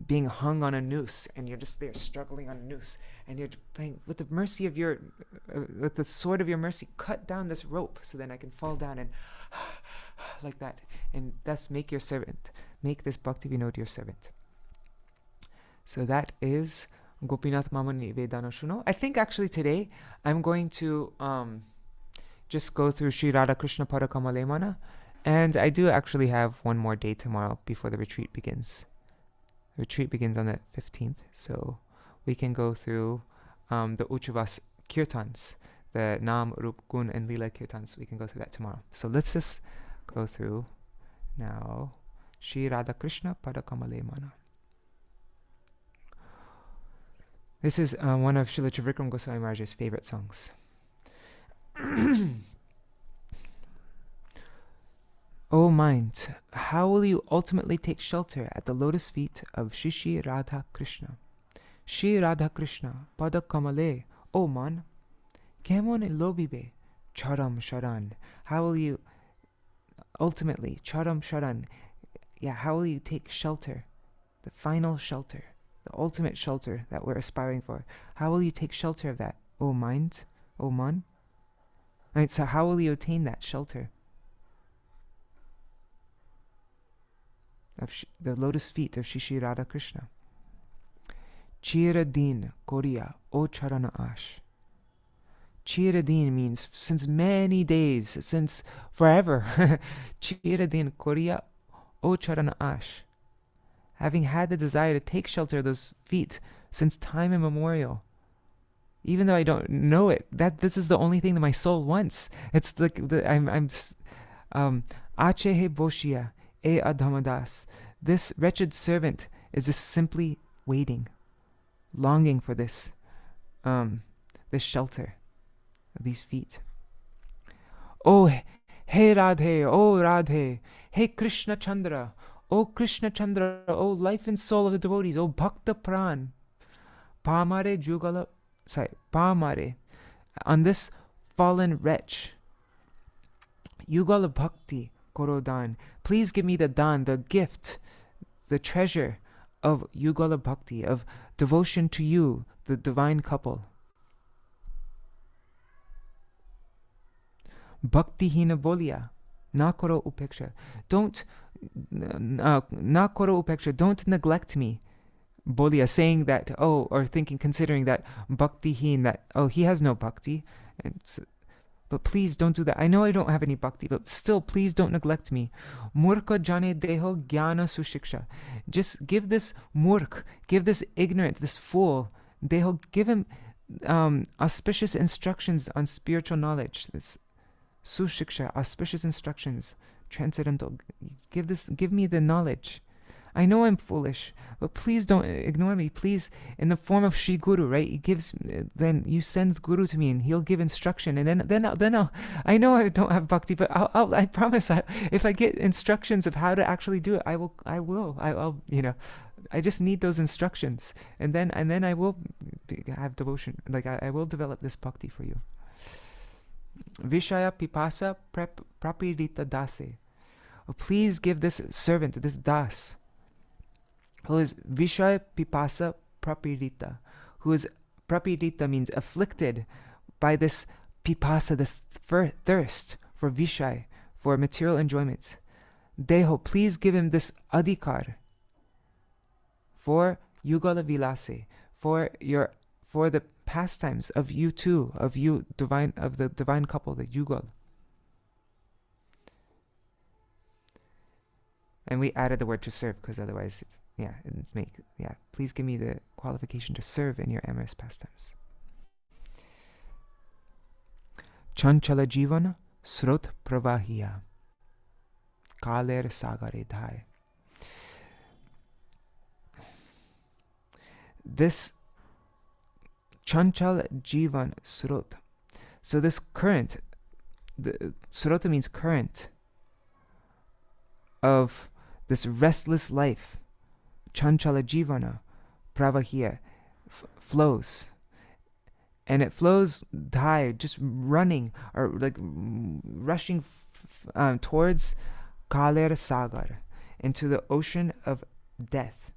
being hung on a noose, and you're just there struggling on a noose, and you're playing with the mercy of with the sword of your mercy, cut down this rope so then I can fall down and like that, and thus make your servant, make this Bhakti Vinod your servant. So that is Gopinath Mamani Vedana Shuno. I think actually today I'm going to just go through Sri Radha Krishna Padakamalemana, and I do actually have one more day tomorrow before the retreat begins. The retreat begins on the 15th, so we can go through the Uccvāsa-kīrtanas, the Nam, Rup, Gun, and Lila Kirtans. We can go through that tomorrow. So let's just go through now Sri Radha Krishna Padakamalemana. This is one of Srila Trivikram Goswami Maharaj's favorite songs. O mind, how will you ultimately take shelter at the lotus feet of Shri Radha Krishna? Shri Radha Krishna, Pada Kamale, O man, Kemon lobibe, Charam Sharan. How will you ultimately, Charam Sharan, how will you take shelter, the final shelter, the ultimate shelter that we're aspiring for? How will you take shelter of that, O mind, O man? Right, so how will you attain that shelter? Of the lotus feet of Shri Radha Krishna. Chiradin Koriya O Charana Ash. Chiradin means since many days, since forever. Chiradin Koriya O Charana Ash. Having had the desire to take shelter of those feet since time immemorial. Even though I don't know it, that this is the only thing that my soul wants. It's like Achehe Boshia E Adhamadas. This wretched servant is just simply waiting, longing for this shelter of these feet. Oh, hey Radhe, oh Radhe, hey Krishna Chandra, oh Krishna Chandra, oh life and soul of the devotees, oh Bhakta Pran, Pamare Jugala. Pamare, on this fallen wretch, Yugala Bhakti Korodan, please give me the dan, the gift, the treasure of Yugala Bhakti, of devotion to you, the divine couple. Bhakti hina bolia, na koro upeksha. Don't na koro upeksha, don't neglect me. Bolia, saying that, or thinking, considering that bhakti-heen, that, he has no bhakti, and so, but please don't do that. I know I don't have any bhakti, but still, please don't neglect me. Murka jane deho jnana sushiksha. Just give this murk, give this ignorant, this fool, deho, give him auspicious instructions on spiritual knowledge. This sushiksha, auspicious instructions, transcendental. Give me the knowledge. I know I'm foolish, but please don't ignore me. Please, in the form of Shri Guru, right? He gives, then you send Guru to me, and he'll give instruction, and then I'll. I know I don't have bhakti, but I promise, if I get instructions of how to actually do it, I'll. I just need those instructions, and then I will have devotion. Like I will develop this bhakti for you. Vishaya pipasa prapirita dase. Please give this servant, this das, who is Vishaya Pipasa Prapirita, who is, Prapirita means afflicted by this Pipasa, this thirst for Vishaya, for material enjoyments. Deho, please give him this Adhikar for Yugala Vilase, for the pastimes of you two, of the divine couple, the Yugal. And we added the word to serve because otherwise please give me the qualification to serve in your amorous pastimes. Chanchala jivana srot pravahiya kaler sagare dhai. This Chanchal jivan srot. So this current, the srota means current, of this restless life, chanchala jivana, pravahiya, flows. And it flows just running, or like rushing towards Kaler Sagar, into the ocean of death.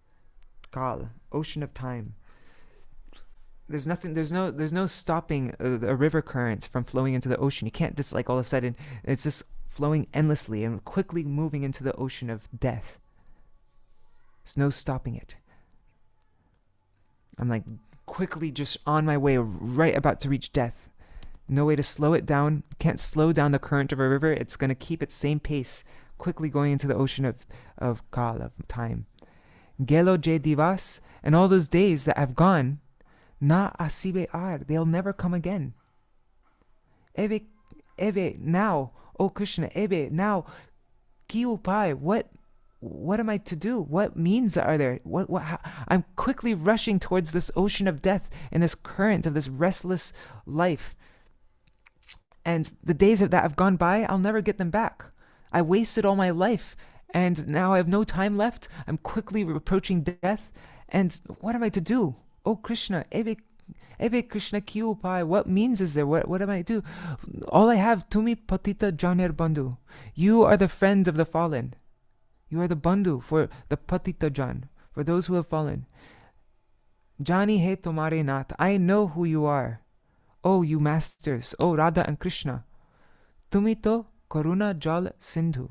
Kal, ocean of time. There's no stopping a river current from flowing into the ocean. You can't just all of a sudden, it's just flowing endlessly and quickly moving into the ocean of death. There's no stopping it. I'm quickly just on my way, right about to reach death. No way to slow it down. Can't slow down the current of a river. It's going to keep its same pace, quickly going into the ocean of Kal, of time. Gelo je divas, and all those days that have gone, na asibe ar, they'll never come again. Eve, now, O Krishna, Ebe, now, ki upai, what am I to do? What means are there? I'm quickly rushing towards this ocean of death and this current of this restless life. And the days that have gone by, I'll never get them back. I wasted all my life, and now I have no time left. I'm quickly approaching death, and what am I to do? Oh Krishna, Ebe Krishna ki upai, what means is there? What am I to do? All I have, Tumi patita janer bandhu. You are the friend of the fallen. You are the bandhu for the patita jan, for those who have fallen. Jani he tomare nath, I know who you are. Oh, you masters, oh Radha and Krishna. Tumito Karuna Jal Sindhu.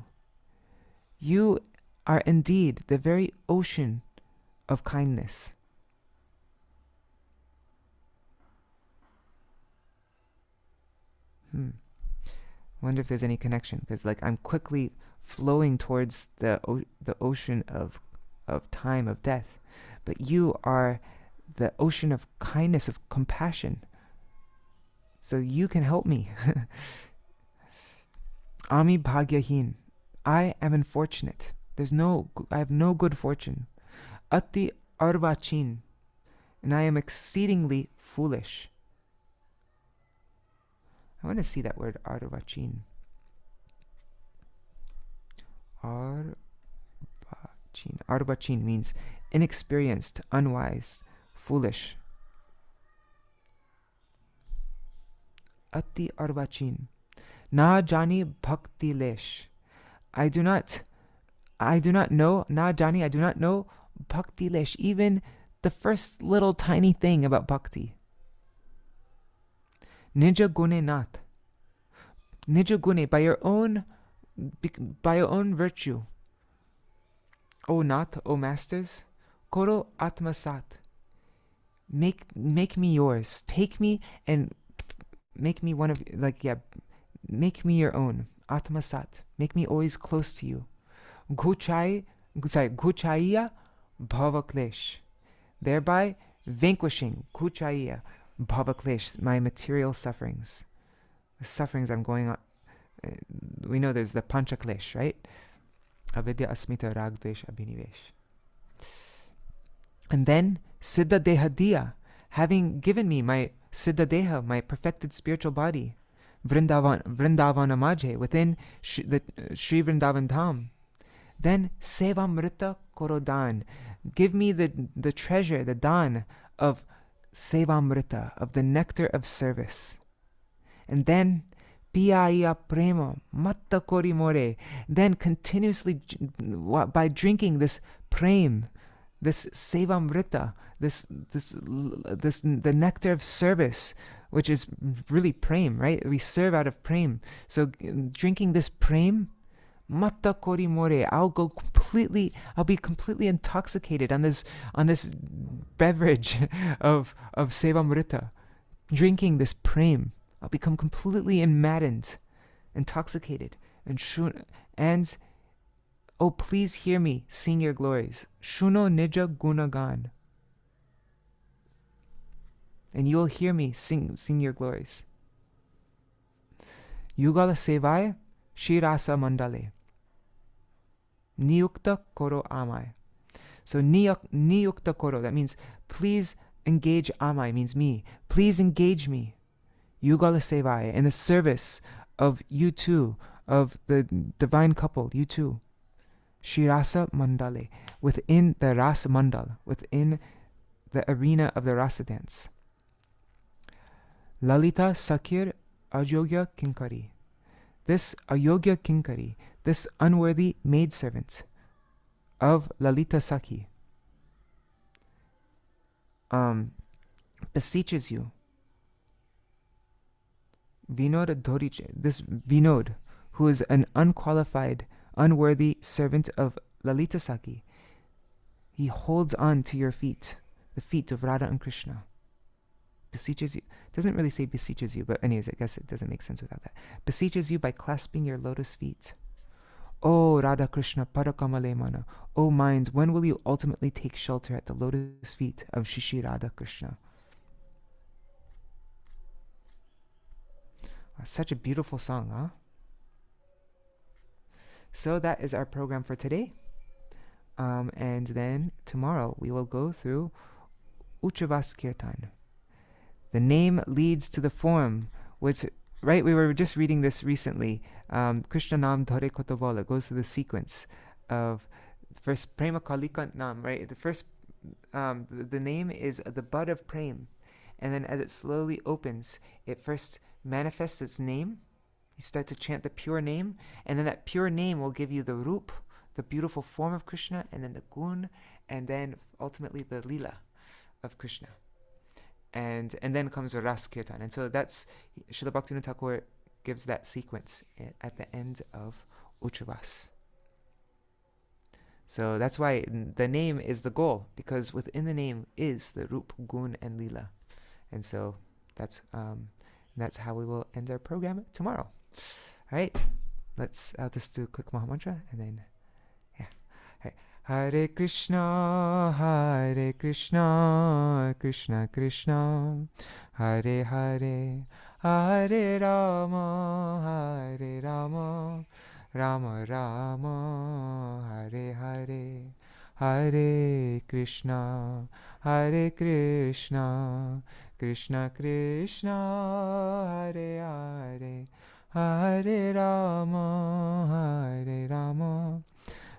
You are indeed the very ocean of kindness. Wonder if there's any connection, because like I'm quickly flowing towards the ocean of time, of death, but you are the ocean of kindness, of compassion. So you can help me. Ami bhagyahin. I am unfortunate. I have no good fortune. Ati arvachin. And I am exceedingly foolish. I want to see that word, arvachin. Arvachin means inexperienced, unwise, foolish. Ati arvachin. Na jani bhakti lesh. I do not know, na jani, I do not know bhakti lesh, even the first little tiny thing about bhakti. Nija gune nat. Nija gune, by your own virtue. O Nath, O masters, koro atmasat. Make me yours. Take me and make me one of, make me your own. Atmasat. Make me always close to you. Guchaiya bhavaklesh. Thereby vanquishing, Guchaiya bhavaklesh, my material sufferings. The sufferings I'm going on. We know there's the panchaklesh, right? Avidya asmita ragdesh abhinivesh. And then siddha dehadiya, having given me my siddha deha, my perfected spiritual body, Vrindavana Majhe, within the Sri Vrindavan Dham. Then Sevamrita Korodan, give me the treasure, the dan of Sevamrita, of the nectar of service. And then Piyaya Prema Matta Kori More, then continuously by drinking this prem, this Sevamrita, this the nectar of service, which is really prem, right? We serve out of prem. So drinking this prem, matta kori more, I'll be completely intoxicated on this beverage of sevamrita. Drinking this prem, I'll become completely maddened, intoxicated, and oh, please hear me sing your glories. Shuno nija gunagan. And you will hear me sing your glories. Yugala sevaya shirasa mandale. Niyukta koro amai. So niyukta koro, that means please engage amai, means me. Please engage me. Yugala sevaya, in the service of you two, of the divine couple, you two. Shirasa mandale, within the rasa mandal, within the arena of the rasa dance. Lalita Sakir Ayogya Kinkari. This Ayogya Kinkari, this unworthy maidservant of Lalita Saki, beseeches you. Vinod Dhoriche, this Vinod, who is an unqualified, unworthy servant of Lalita Saki, he holds on to your feet, the feet of Radha and Krishna. Beseeches you. Doesn't really say beseeches you, but anyways, I guess it doesn't make sense without that. Beseeches you by clasping your lotus feet. Oh Radha Krishna Parakamale Mana. Oh mind, when will you ultimately take shelter at the lotus feet of Shishi Radha Krishna? Such a beautiful song, huh? So that is our program for today. And then tomorrow we will go through Uccvāsa-kīrtana. The name leads to the form, which, right, we were just reading this recently. Krishna Nam Dhare Kotobola goes to the sequence of first Prema Kalika Nam, right? The first, the name is the bud of Prem. And then as it slowly opens, it first manifests its name. You start to chant the pure name, and then that pure name will give you the Rup, the beautiful form of Krishna, and then the Gun, and then ultimately the Lila of Krishna. And then comes the Ras Kirtan. And so that's Srila Bhaktivinoda Thakur gives that sequence at the end of Uccvāsa. So that's why the name is the goal, because within the name is the Rup, Gun, and Lila. And so that's how we will end our program tomorrow. All right, I'll just do a quick Maha Mantra and then, yeah. All right. Hare Krishna, Krishna Krishna, Hare Hare, Hare Rama, Rama Rama, Hare Hare, Hare Krishna, Krishna Krishna, Hare Hare, Hare Rama,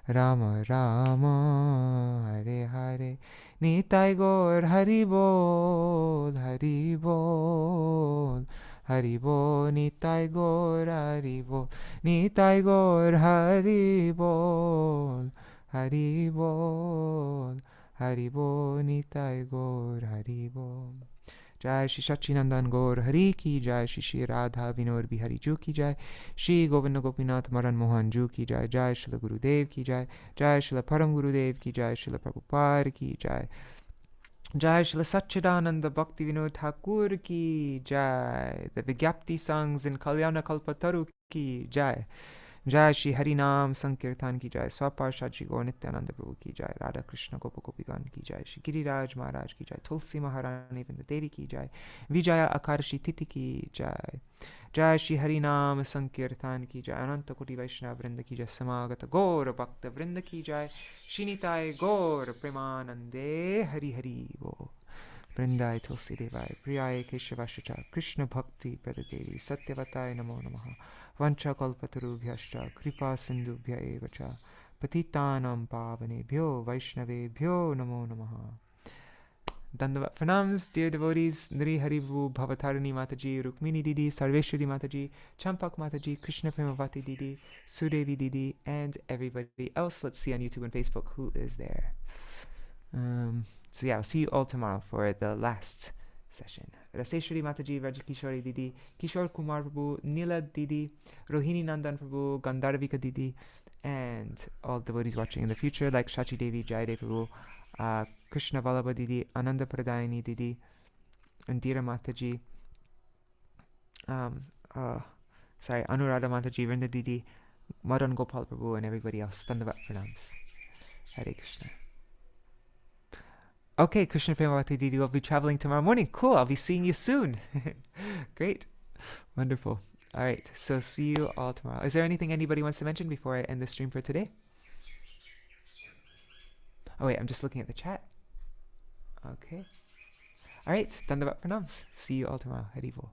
Rama Rama, Hare Hare. Nitai Gaur Hari Bol, Hari Bol, Hari Bol. Nitai Gaur Hari Bol, Nitai Gaur Hari Bol, Hari Bol, Hari Bol. Nitai Gaur Hari Bol. Jai Shri Sachinandan Gaur Hari Ki Jai, Shri Shri Radha Vinod Bihari Ju Ki Jai, Shri Govinda Gopinath Madan Mohan Ju Ki Jai, Jai Shri Gurudev Ki Jai, Jai Shri Param Gurudev Ki Jai, Shri Prabhupada Ki Jai, Jai Shri Satchidananda Bhakti Vinod Thakur Ki Jai, the Vigyapti songs in Kalyana Kalpataru Ki Jai, Jai Shri Harinam Sankirtan Ki Jai, Swaparshad Shri Gaur Nityananda Prabhu Ki Jai, Radha Krishna Gopa Gopigan Ki Jai, Shri Giriraj Maharaj Ki Jai, Tulsi Maharani Vinda Devi Ki Jai, Vijaya Akarshi Titi Ki Jai, Jai Shri Harinam Sankirtan Ki Jai, Ananta Koti Vaishnava Vrinda Ki Jai, Samagata Gaur Bhakta Vrinda Ki Jai, Shinitai Gaur Premanande Hari Hari Bo. Vrindai Tulsi Devai, Priyai Keshavashacha, Krishna Bhakti Padadevi, Satyavatai Namo Namaha, Vancha Kalpatarubhyascha, Kripa Sindhubhya Evacha, Patitanam Pavanebhyo, Vaishnavebhyo Namo Namaha. Dandavat Pranams, dear devotees, Nri Harivu, Bhavatarani Mataji, Rukmini Didi, Sarveshwari Mataji, Champak Mataji, Krishna Premavati Didi, Sudevi Didi, and everybody else. Let's see on YouTube and Facebook who is there. So yeah, I'll see you all tomorrow for the last session. Raseshwari Mataji, Rajakishori Didi, Kishore Kumar Prabhu, Nila Didi, Rohini Nandan Prabhu, Gandharvika Didi, and all devotees watching in the future like Shachi Devi, Jaydev Prabhu, Krishna Vallabha Didi, Ananda Pradayani Didi, Indira Mataji, Anuradha Mataji, Vrinda Didi, Madan Gopal Prabhu, and everybody else. Dandavat Pranams. Hare Krishna. Okay, Krishna Premavati Didi will be traveling tomorrow morning. Cool, I'll be seeing you soon. Great. Wonderful. All right, so see you all tomorrow. Is there anything anybody wants to mention before I end the stream for today? Oh wait, I'm just looking at the chat. Okay. All right, Dandavat Pranams. See you all tomorrow. Haribol.